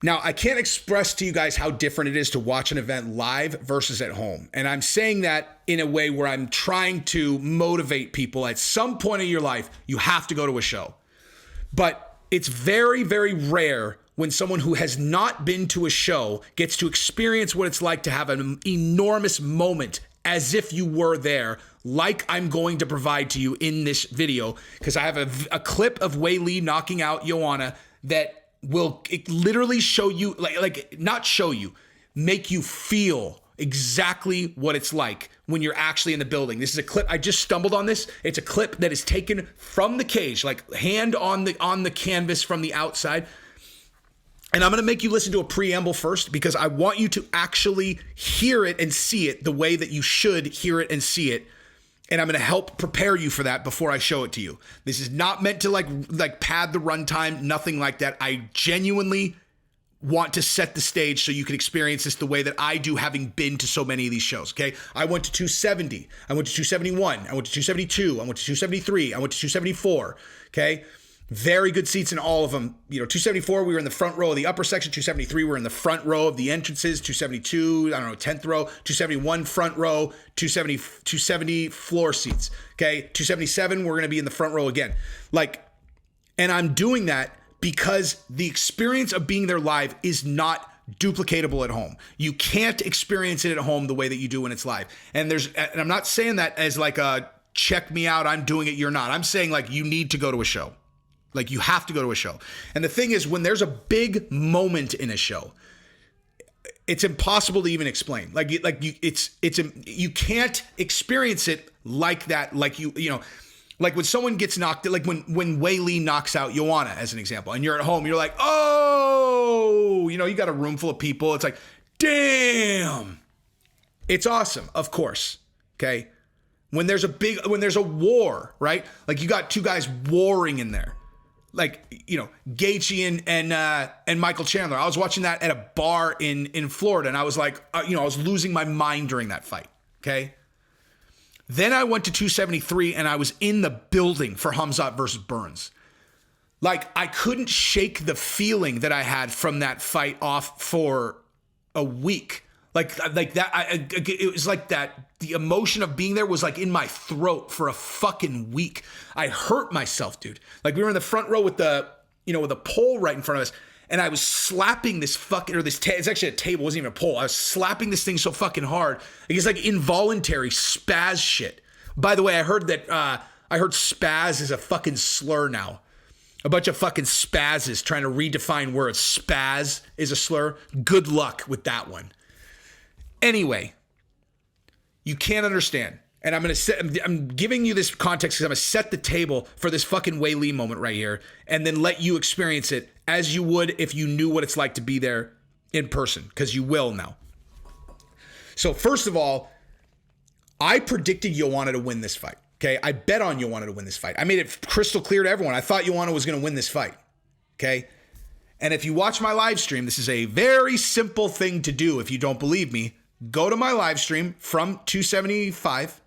Now, I can't express to you guys how different it is to watch an event live versus at home. And I'm saying that in a way where I'm trying to motivate people. At some point in your life, you have to go to a show. But it's very, very rare when someone who has not been to a show gets to experience what it's like to have an enormous moment as if you were there, like I'm going to provide to you in this video, because I have a clip of Weilei knocking out Joanna that will literally show you, like not show you, make you feel exactly what it's like when you're actually in the building. This is a clip. I just stumbled on this. It's a clip that is taken from the cage, like hand on the canvas from the outside. And I'm going to make you listen to a preamble first because I want you to actually hear it and see it the way that you should hear it and see it. And I'm going to help prepare you for that before I show it to you. This is not meant to like pad the runtime, nothing like that. I genuinely want to set the stage so you can experience this the way that I do, having been to so many of these shows, okay? I went to 270, I went to 271, I went to 272, I went to 273, I went to 274, okay? Very good seats in all of them. 274, we were in the front row of the upper section. 273, we were in the front row of the entrances. 272, 10th row. 271, front row. 270 floor seats. Okay, 277, we're going to be in the front row again. And I'm doing that because the experience of being there live is not duplicatable at home. You can't experience it at home the way that you do when it's live. And I'm not saying that as like a check me out, I'm doing it, you're not. I'm saying like you need to go to a show. Like you have to go to a show. And the thing is, when there's a big moment in a show, it's impossible to even explain. You can't experience it like that. Like like when someone gets knocked, like when Weilei knocks out Joanna, as an example, and you're at home, you're like, oh, you got a room full of people. It's like, damn, it's awesome. Of course. Okay. When there's a war, right? Like you got two guys warring in there. Like, Gaethje and Michael Chandler. I was watching that at a bar in Florida, and I was like, I was losing my mind during that fight, okay? Then I went to 273, and I was in the building for Hamzat versus Burns. Like, I couldn't shake the feeling that I had from that fight off for a week. Like that, it was like that. The emotion of being there was like in my throat for a fucking week. I hurt myself, dude. Like we were in the front row with with a pole right in front of us, and I was slapping this it's actually a table, it wasn't even a pole. I was slapping this thing so fucking hard. Like it's like involuntary spaz shit. By the way, I heard that, spaz is a fucking slur now. A bunch of fucking spazzes trying to redefine words. Spaz is a slur. Good luck with that one. Anyway, you can't understand. And I'm giving you this context because I'm going to set the table for this fucking Weilei moment right here and then let you experience it as you would if you knew what it's like to be there in person, because you will now. So first of all, I predicted Joanna to win this fight. Okay, I bet on Joanna to win this fight. I made it crystal clear to everyone. I thought Joanna was going to win this fight. Okay, and if you watch my live stream, this is a very simple thing to do. If you don't believe me, go to my live stream from 275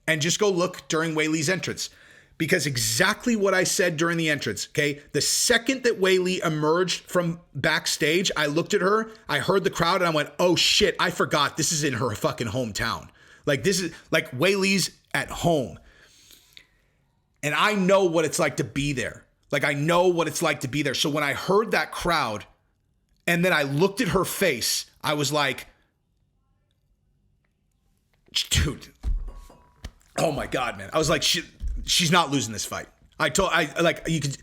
and just go look during Weilei's entrance. Because exactly what I said during the entrance, okay? The second that Weilei emerged from backstage, I looked at her, I heard the crowd, and I went, oh shit, I forgot this is in her fucking hometown. Like this is, like Weilei's at home. And I know what it's like to be there. Like I know what it's like to be there. So when I heard that crowd and then I looked at her face, I was like, dude, oh my God, man. I was like, she's not losing this fight. You could,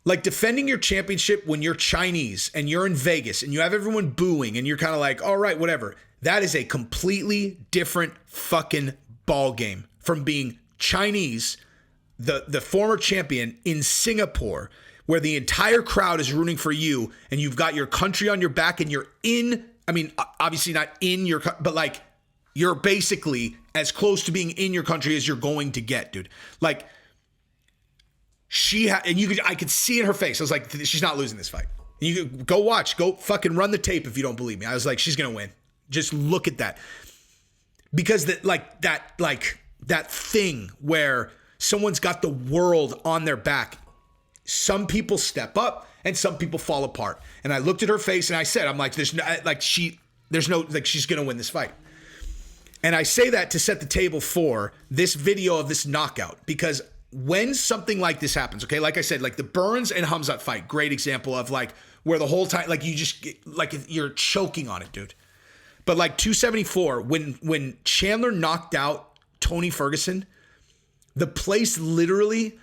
like defending your championship when you're Chinese and you're in Vegas and you have everyone booing and you're kind of like, all right, whatever. That is a completely different fucking ball game from being Chinese, the former champion in Singapore, where the entire crowd is rooting for you and you've got your country on your back and you're in, I mean, obviously not in your, but like, you're basically as close to being in your country as you're going to get, dude. Like I could see in her face. I was like, she's not losing this fight. And you could go fucking run the tape if you don't believe me. I was like, she's going to win. Just look at that. Because that thing where someone's got the world on their back. Some people step up and some people fall apart. And I looked at her face and I said, I'm like, she's going to win this fight. And I say that to set the table for this video of this knockout, because when something like this happens, okay, like I said, like the Burns and Khamzat fight, great example of like where the whole time, like you just get, like you're choking on it, dude. But like 274, when Chandler knocked out Tony Ferguson, the place literally,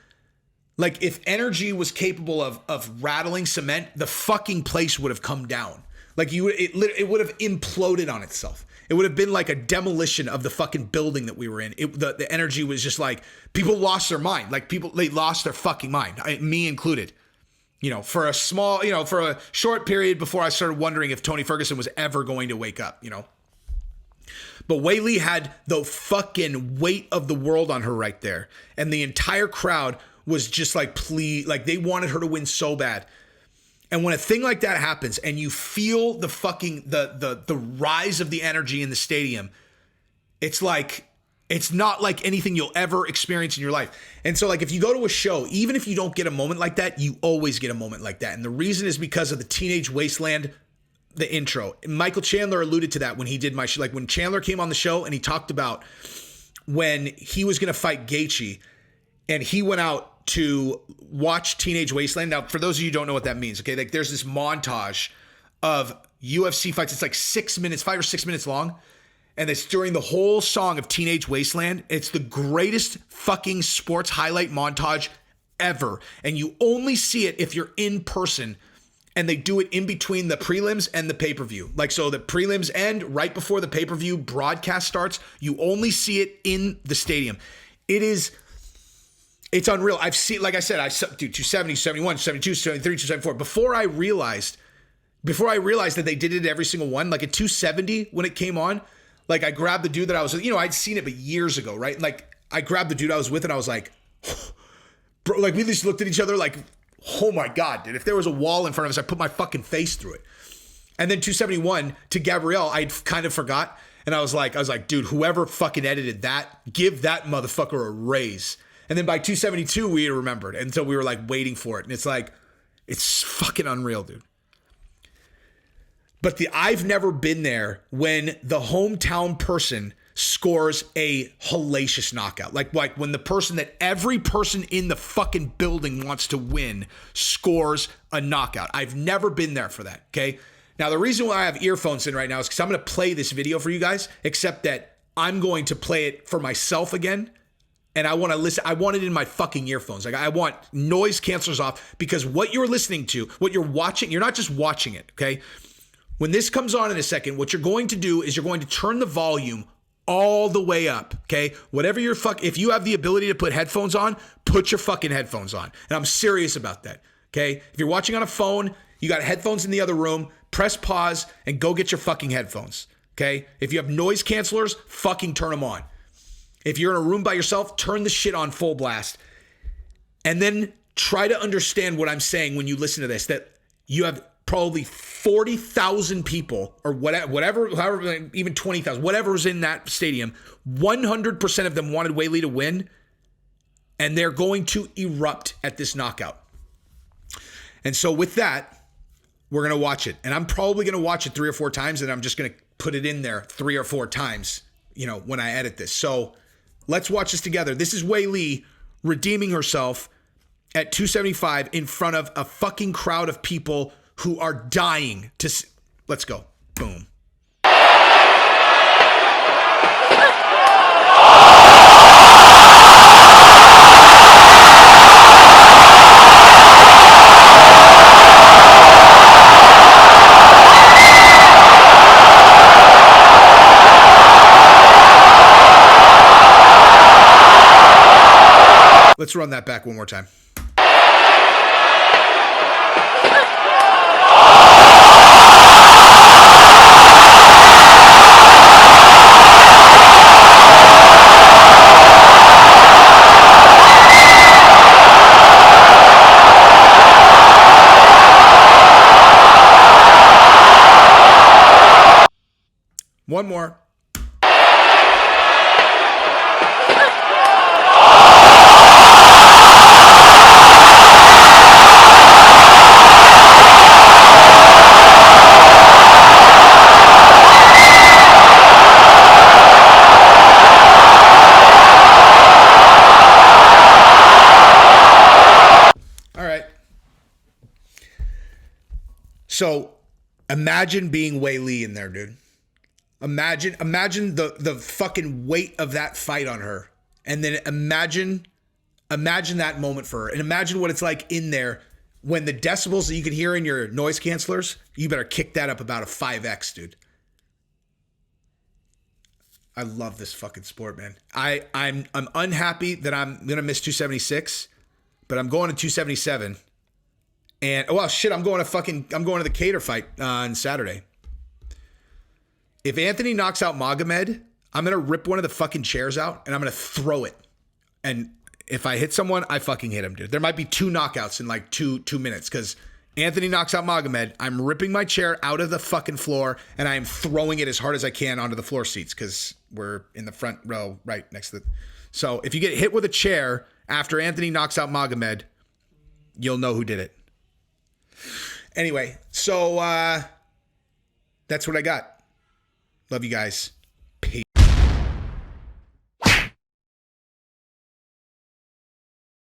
like if energy was capable of rattling cement, the fucking place would have come down. Like it would have imploded on itself. It would have been like a demolition of the fucking building that we were in. The energy was just like, people lost their mind. Like they lost their fucking mind, me included. You know, for a short period before I started wondering if Tony Ferguson was ever going to wake up, you know. But Weilei had the fucking weight of the world on her right there. And the entire crowd was just like, please, like they wanted her to win so bad. And when a thing like that happens and you feel the fucking, the rise of the energy in the stadium, it's like, it's not like anything you'll ever experience in your life. And so like if you go to a show, even if you don't get a moment like that, you always get a moment like that. And the reason is because of the Teenage Wasteland, the intro. Michael Chandler alluded to that when he did my show. Like when Chandler came on the show and he talked about when he was going to fight Gaethje and he went out to watch Teenage Wasteland. Now, for those of you who don't know what that means, okay, like there's this montage of UFC fights. It's like 5 or 6 minutes long. And it's during the whole song of Teenage Wasteland. It's the greatest fucking sports highlight montage ever. And you only see it if you're in person, and they do it in between the prelims and the pay-per-view. Like, so the prelims end right before the pay-per-view broadcast starts. You only see it in the stadium. It's unreal. I've seen, like I said, 270, 71, 72, 73, 274. Before I realized that they did it every single one, like at 270 when it came on, like I grabbed the dude that I was, I'd seen it, but years ago, right? Like I grabbed the dude I was with and I was like, bro, like we just looked at each other like, oh my God, dude, if there was a wall in front of us, I put my fucking face through it. And then 271 to Gabrielle, I kind of forgot. And I was like, dude, whoever fucking edited that, give that motherfucker a raise. And then by 272, we remembered. And so we were like waiting for it. And it's like, it's fucking unreal, dude. But I've never been there when the hometown person scores a hellacious knockout. Like when the person that every person in the fucking building wants to win scores a knockout. I've never been there for that, okay? Now, the reason why I have earphones in right now is because I'm going to play this video for you guys, except that I'm going to play it for myself again. And I want to listen. I want it in my fucking earphones. Like I want noise cancelers off, because what you're listening to, what you're watching, you're not just watching it, okay? When this comes on in a second, what you're going to do is you're going to turn the volume all the way up, okay? Whatever your if you have the ability to put headphones on, put your fucking headphones on. And I'm serious about that, okay? If you're watching on a phone, you got headphones in the other room, press pause and go get your fucking headphones, okay? If you have noise cancelers, fucking turn them on. If you're in a room by yourself, turn the shit on full blast. And then try to understand what I'm saying when you listen to this, that you have probably 40,000 people or whatever, however, even 20,000, whatever's in that stadium. 100% of them wanted Weilei to win, and they're going to erupt at this knockout. And so with that, we're going to watch it. And I'm probably going to watch it 3 or 4 times, and I'm just going to put it in there 3 or 4 times, when I edit this. So let's watch this together. This is Weilei redeeming herself at 275 in front of a fucking crowd of people who are dying to see. Let's go. Boom. Let's run that back one more time. One more. So imagine being Weilei in there, dude. Imagine the fucking weight of that fight on her. And then imagine that moment for her. And imagine what it's like in there when the decibels that you can hear in your noise cancelers, you better kick that up about a 5x, dude. I love this fucking sport, man. I'm unhappy that I'm gonna miss 276, but I'm going to 277. And well, shit, I'm going to the Cater fight on Saturday. If Anthony knocks out Magomed, I'm gonna rip one of the fucking chairs out and I'm gonna throw it. And if I hit someone, I fucking hit him, dude. There might be 2 knockouts in like two minutes because Anthony knocks out Magomed. I'm ripping my chair out of the fucking floor and I am throwing it as hard as I can onto the floor seats because we're in the front row right next to the. So if you get hit with a chair after Anthony knocks out Magomed, you'll know who did it. Anyway, so that's what I got. Love you guys.